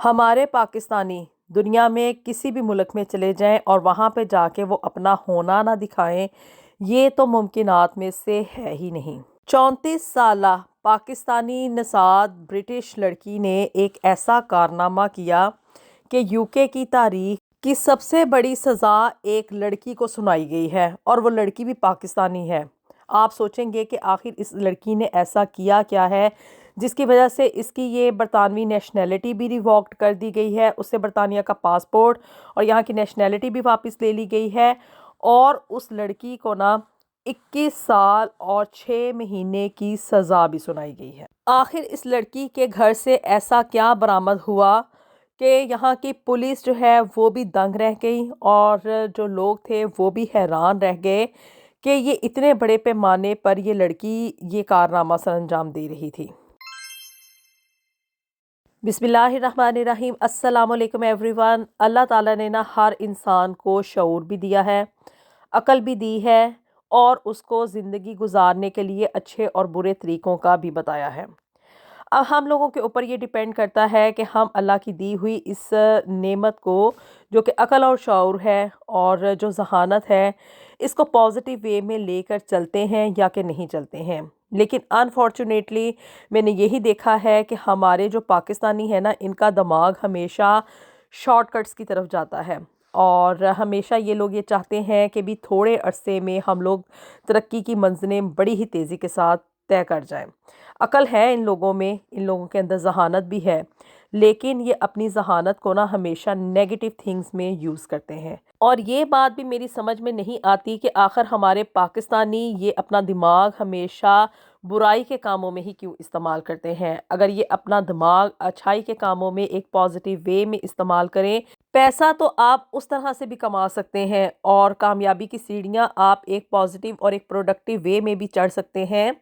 हमारे पाकिस्तानी दुनिया में किसी भी मुल्क में चले जाएं और वहाँ पे जाके वो अपना होना ना दिखाएं, ये तो मुमकिनात में से है ही नहीं। 34 साला पाकिस्तानी नसाद ब्रिटिश लड़की ने एक ऐसा कारनामा किया कि यूके की तारीख की सबसे बड़ी सज़ा एक लड़की को सुनाई गई है, और वो लड़की भी पाकिस्तानी है। आप सोचेंगे कि आखिर इस लड़की ने ऐसा किया क्या है जिसकी वजह से इसकी ये बरतानवी नेशनैलिटी भी रिवॉक्ड कर दी गई है, उससे बरतानिया का पासपोर्ट और यहाँ की नेशनैलिटी भी वापस ले ली गई है। और उस लड़की को ना 21 साल और 6 महीने की सज़ा भी सुनाई गई है। आखिर इस लड़की के घर से ऐसा क्या बरामद हुआ कि यहाँ की पुलिस जो है वो भी दंग रह गई, और जो लोग थे वो भी हैरान रह गए कि ये इतने बड़े पैमाने पर ये लड़की ये कारनामा सरअंजाम दे रही थी। बिस्मिल्लाहिर्रहमानिर्रहीम। अस्सलामुअलैकुम एवरीवन। अल्लाह ताला ने ना हर इंसान को शऊर भी दिया है, अकल भी दी है, और उसको ज़िंदगी गुजारने के लिए अच्छे और बुरे तरीक़ों का भी बताया है। अब हम लोगों के ऊपर ये डिपेंड करता है कि हम अल्लाह की दी हुई इस नेमत को, जो कि अकल और शऊर है और जो जहानत है, इसको पॉजिटिव वे में लेकर चलते हैं या कि नहीं चलते हैं। लेकिन अनफॉर्चुनेटली मैंने यही देखा है कि हमारे जो पाकिस्तानी है ना, इनका दिमाग हमेशा शॉर्टकट्स की तरफ जाता है, और हमेशा ये लोग ये चाहते हैं कि भी थोड़े अरसे में हम लोग तरक्की की मंजिलें बड़ी ही तेज़ी के साथ तय कर जाएं। अकल है इन लोगों में, इन लोगों के अंदर जहानत भी है, लेकिन ये अपनी जहानत को ना हमेशा नेगेटिव थिंग्स में यूज़ करते हैं। और ये बात भी मेरी समझ में नहीं आती कि आखिर हमारे पाकिस्तानी ये अपना दिमाग हमेशा बुराई के कामों में ही क्यों इस्तेमाल करते हैं। अगर ये अपना दिमाग अच्छाई के कामों में एक पॉजिटिव वे में इस्तेमाल करें, पैसा तो आप उस तरह से भी कमा सकते हैं, और कामयाबी की सीढ़ियाँ आप एक पॉजिटिव और एक प्रोडक्टिव वे में भी चढ़ सकते हैं।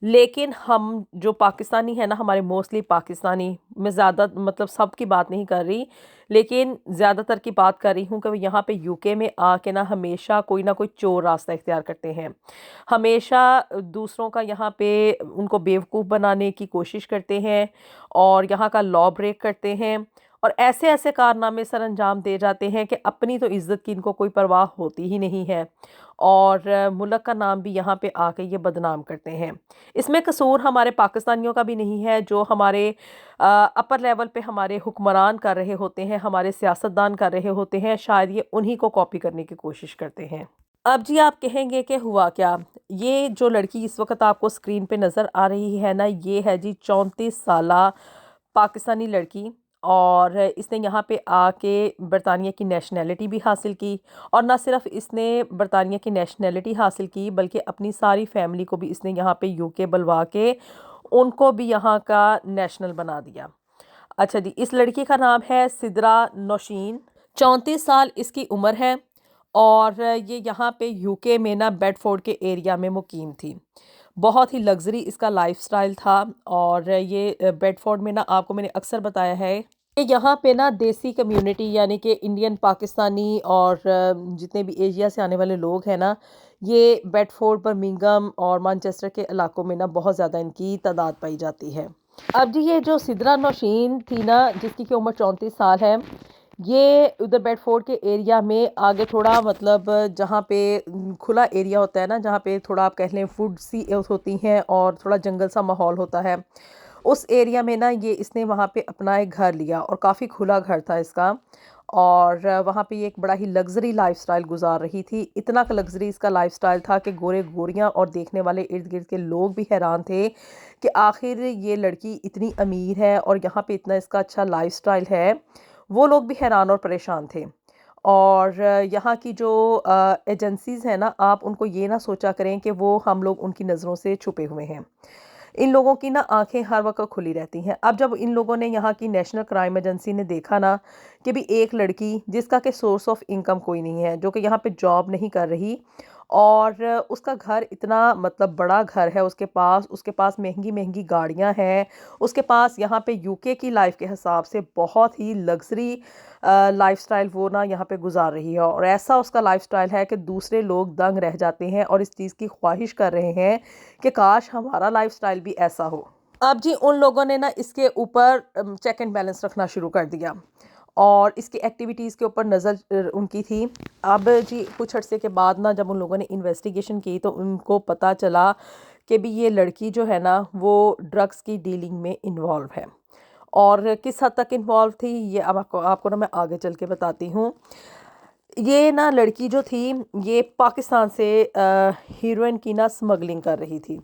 लेकिन हम जो पाकिस्तानी है ना, हमारे मोस्टली पाकिस्तानी, मैं ज़्यादा मतलब सब की बात नहीं कर रही, लेकिन ज़्यादातर की बात कर रही हूँ कि वो यहाँ पे यूके में आके ना कोई चोर रास्ता इख्तियार करते हैं। हमेशा दूसरों का यहाँ पे उनको बेवकूफ़ बनाने की कोशिश करते हैं, और यहाँ का लॉ ब्रेक करते हैं, और ऐसे ऐसे कारनामे सर अंजाम दे जाते हैं कि अपनी तो इज़्ज़त की इनको कोई परवाह होती ही नहीं है, और मुल्क का नाम भी यहाँ पे आके ये बदनाम करते हैं। इसमें कसूर हमारे पाकिस्तानियों का भी नहीं है, जो हमारे अपर लेवल पे हमारे हुक्मरान कर रहे होते हैं, हमारे सियासतदान कर रहे होते हैं, शायद ये उन्हीं को कॉपी करने की कोशिश करते हैं। अब जी आप कहेंगे कि हुआ क्या? ये जो लड़की इस वक्त आपको स्क्रीन पे नज़र आ रही है ना, ये है जी 34 साला पाकिस्तानी लड़की, और इसने यहाँ पे आके बरतानिया की नेशनैलिटी भी हासिल की, और ना सिर्फ इसने बरतानिया की नेशनैलिटी हासिल की, बल्कि अपनी सारी फैमिली को भी इसने यहाँ पे यूके बुलवा के उनको भी यहाँ का नेशनल बना दिया। अच्छा जी, इस लड़की का नाम है सिद्रा नौशीन। 34 साल इसकी उम्र है, और ये यहाँ पे यूके में ना बेडफोर्ड के एरिया में मुकीम थी। बहुत ही लग्जरी इसका लाइफस्टाइल था, और ये बेडफोर्ड में ना, आपको मैंने अक्सर बताया है कि यहाँ पे ना देसी कम्युनिटी, यानी कि इंडियन, पाकिस्तानी और जितने भी एशिया से आने वाले लोग हैं ना, ये बेडफोर्ड, बर्मिंघम और मैनचेस्टर के इलाकों में ना बहुत ज़्यादा इनकी तादाद पाई जाती है। अब जी ये जो सिद्रा नौशीन थी ना, जिसकी की उम्र 34 साल है, ये उधर बेडफोर्ड के एरिया में आगे थोड़ा, मतलब जहाँ पे खुला एरिया होता है ना, जहाँ पे थोड़ा आप कह लें वुड सी होती हैं और थोड़ा जंगल सा माहौल होता है, उस एरिया में ना ये इसने वहाँ पे अपना एक घर लिया, और काफ़ी खुला घर था इसका, और वहाँ पे ये एक बड़ा ही लग्जरी लाइफस्टाइल गुजार रही थी। इतना का लग्जरी इसका लाइफस्टाइल था कि गोरे गोरियाँ और देखने वाले इर्द गिर्द के लोग भी हैरान थे कि आखिर ये लड़की इतनी अमीर है और यहाँ पे इतना इसका अच्छा लाइफस्टाइल है। वो लोग भी हैरान और परेशान थे। और यहाँ की जो एजेंसीज़ हैं ना, आप उनको ये ना सोचा करें कि वो हम लोग उनकी नज़रों से छुपे हुए हैं। इन लोगों की ना आंखें हर वक्त खुली रहती हैं। अब जब इन लोगों ने, यहाँ की नेशनल क्राइम एजेंसी ने देखा ना कि भी एक लड़की जिसका के सोर्स ऑफ इनकम कोई नहीं है, जो कि यहाँ पे जॉब नहीं कर रही, और उसका घर इतना, मतलब बड़ा घर है उसके पास महंगी महंगी गाड़ियाँ हैं, उसके पास यहाँ पे यूके की लाइफ के हिसाब से बहुत ही लग्जरी लाइफस्टाइल वो ना यहाँ पे गुजार रही है, और ऐसा उसका लाइफस्टाइल है कि दूसरे लोग दंग रह जाते हैं और इस चीज़ की ख्वाहिश कर रहे हैं कि काश हमारा लाइफस्टाइल भी ऐसा हो। अब जी उन लोगों ने ना इसके ऊपर चेक एंड बैलेंस रखना शुरू कर दिया और इसकी एक्टिविटीज़ के ऊपर नज़र उनकी थी। अब जी कुछ अरसे के बाद ना जब उन लोगों ने इन्वेस्टिगेशन की तो उनको पता चला कि भी ये लड़की जो है ना वो ड्रग्स की डीलिंग में इन्वॉल्व है। और किस हद तक इन्वॉल्व थी ये अब आपको ना मैं आगे चल के बताती हूँ। ये ना लड़की जो थी ये पाकिस्तान से हीरोइन की ना स्मगलिंग कर रही थी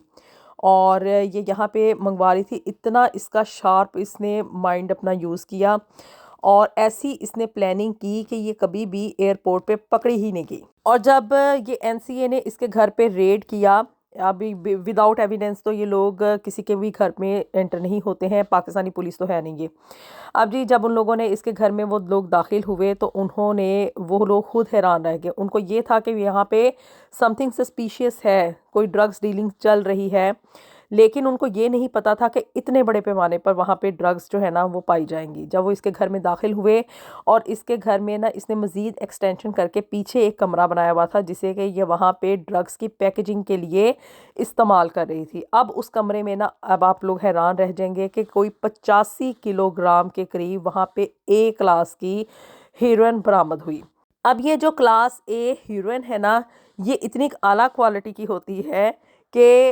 और ये यहाँ पे मंगवा रही थी। इतना इसका शार्प इसने माइंड अपना यूज़ किया और ऐसी इसने प्लानिंग की कि ये कभी भी एयरपोर्ट पे पकड़ी ही नहीं गई। और जब ये एनसीए ने इसके घर पे रेड किया, अभी विदाउट एविडेंस तो ये लोग किसी के भी घर में एंटर नहीं होते हैं, पाकिस्तानी पुलिस तो है नहीं ये। अब जी जब उन लोगों ने इसके घर में वो लोग दाखिल हुए तो उन्होंने वो लोग खुद हैरान रह गए। उनको ये था कि यहाँ पे समथिंग सस्पिशियस है, कोई ड्रग्स डीलिंग चल रही है, लेकिन उनको ये नहीं पता था कि इतने बड़े पैमाने पर वहाँ पे ड्रग्स जो है ना वो पाई जाएंगी। जब वो इसके घर में दाखिल हुए और इसके घर में ना इसने मज़ीद एक्सटेंशन करके पीछे एक कमरा बनाया हुआ था जिसे कि ये वहाँ पे ड्रग्स की पैकेजिंग के लिए इस्तेमाल कर रही थी। अब उस कमरे में ना अब आप लोग हैरान रह जाएंगे कि कोई 85 किलोग्राम के करीब वहाँ पे ए क्लास की हीरोइन बरामद हुई। अब ये जो क्लास ए हीरोइन है ना ये इतनी आला क्वालिटी की होती है कि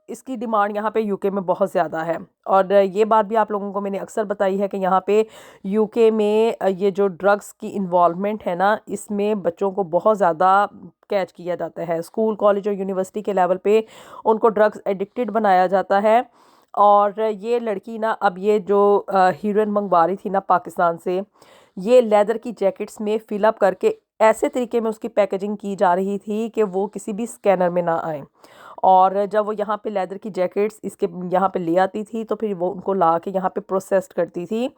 इसकी डिमांड यहाँ पे यूके में बहुत ज़्यादा है। और ये बात भी आप लोगों को मैंने अक्सर बताई है कि यहाँ पे यूके में ये जो ड्रग्स की इन्वॉल्वमेंट है ना इसमें बच्चों को बहुत ज़्यादा कैच किया जाता है। स्कूल कॉलेज और यूनिवर्सिटी के लेवल पे उनको ड्रग्स एडिक्टेड बनाया जाता है। और ये लड़की ना अब ये जो हीरोइन मंगवा रही थी ना पाकिस्तान से, ये लेदर की जैकेट्स में फिलअप करके ऐसे तरीके में उसकी पैकेजिंग की जा रही थी कि वो किसी भी स्कैनर में ना आए। और जब वो यहाँ पे लेदर की जैकेट्स इसके यहाँ पे ले आती थी तो फिर वो उनको ला के यहाँ पे प्रोसेस्ड करती थी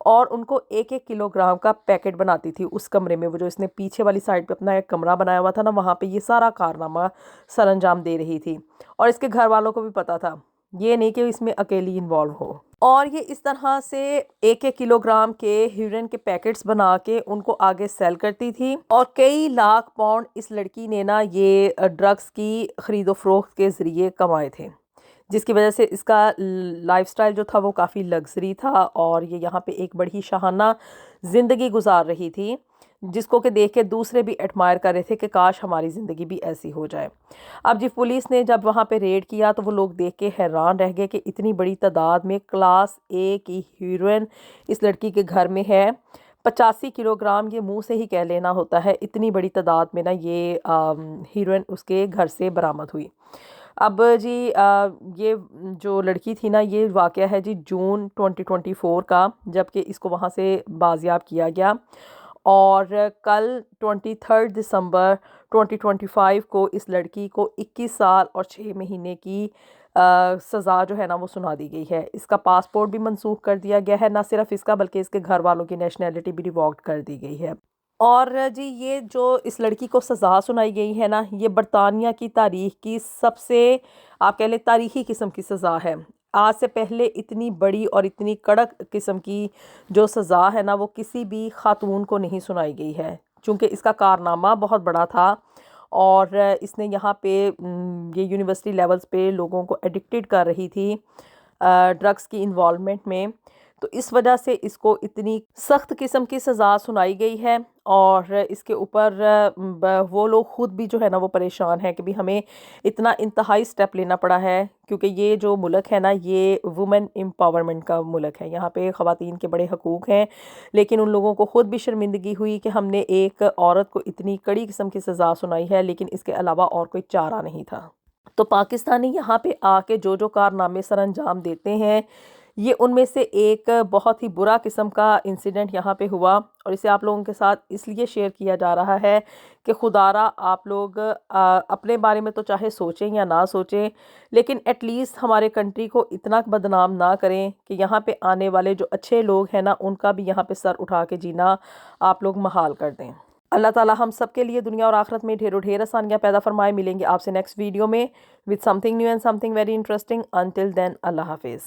और उनको एक एक किलोग्राम का पैकेट बनाती थी उस कमरे में। वो जो इसने पीछे वाली साइड पे अपना एक कमरा बनाया हुआ था ना वहाँ पे ये सारा कारनामा सरअंजाम दे रही थी। और इसके घर वालों को भी पता था, ये नहीं कि इसमें अकेली इन्वॉल्व हो। और ये इस तरह से एक एक किलोग्राम के हीरोइन के पैकेट्स बना के उनको आगे सेल करती थी। और कई लाख पाउंड इस लड़की ने ना ये ड्रग्स की खरीदो फरोख्त के ज़रिए कमाए थे, जिसकी वजह से इसका लाइफस्टाइल जो था वो काफ़ी लग्जरी था और ये यहाँ पे एक बड़ी शाहाना ज़िंदगी गुजार रही थी, जिसको कि देख के दूसरे भी एडमायर कर रहे थे कि काश हमारी ज़िंदगी भी ऐसी हो जाए। अब जी पुलिस ने जब वहाँ पे रेड किया तो वो लोग देख के हैरान रह गए कि इतनी बड़ी तादाद में क्लास ए की हीरोइन इस लड़की के घर में है। 85 किलोग्राम ये मुंह से ही कह लेना होता है, इतनी बड़ी तादाद में ना ये हीरोइन उसके घर से बरामद हुई। अब जी ये जो लड़की थी ना ये वाक़या है जी जून 2024 का, जबकि इसको वहाँ से बाजियाब किया गया। और कल 23 दिसंबर 2025 को इस लड़की को 21 साल और 6 महीने की सज़ा जो है ना वो सुना दी गई है। इसका पासपोर्ट भी मनसूख कर दिया गया है, ना सिर्फ इसका बल्कि इसके घर वालों की नेशनैलिटी भी रिवॉक्ड कर दी गई है। और जी ये जो इस लड़की को सज़ा सुनाई गई है ना ये बरतानिया की तारीख की सबसे आप कह लें तारीखी किस्म की सज़ा है। आज से पहले इतनी बड़ी और इतनी कड़क किस्म की जो सज़ा है ना वो किसी भी खातून को नहीं सुनाई गई है, क्योंकि इसका कारनामा बहुत बड़ा था। और इसने यहाँ पे ये यूनिवर्सिटी लेवल्स पे लोगों को एडिक्टेड कर रही थी ड्रग्स की इन्वॉल्वमेंट में। तो इस वजह से इसको इतनी सख्त किस्म की सज़ा सुनाई गई है। और इसके ऊपर वो लोग ख़ुद भी जो है ना वो परेशान है कि भी हमें इतना इंतहाई स्टेप लेना पड़ा है, क्योंकि ये जो मुल्क है ना ये वुमेन एम्पावरमेंट का मुल्क है, यहाँ पे ख़वातीन के बड़े हकूक़ हैं। लेकिन उन लोगों को ख़ुद भी शर्मिंदगी हुई कि हमने एक औरत को इतनी कड़ी किस्म की सज़ा सुनाई है, लेकिन इसके अलावा और कोई चारा नहीं था। तो पाकिस्तानी यहाँ पे आके जो जो कारनामे सर अंजाम देते हैं ये उनमें से एक बहुत ही बुरा किस्म का इंसिडेंट यहाँ पे हुआ। और इसे आप लोगों के साथ इसलिए शेयर किया जा रहा है कि खुदारा आप लोग अपने बारे में तो चाहे सोचें या ना सोचें, लेकिन एटलीस्ट हमारे कंट्री को इतना बदनाम ना करें कि यहाँ पे आने वाले जो अच्छे लोग हैं ना उनका भी यहाँ पे सर उठा के जीना आप लोग महाल कर दें। अल्लाह ताला हम सब के लिए दुनिया और आखिरत में ढेरों ढेर आसानियाँ पैदा फरमाए। मिलेंगे आपसे नेक्स्ट वीडियो में with something new and something very interesting. Until then अल्लाह हाफिज़।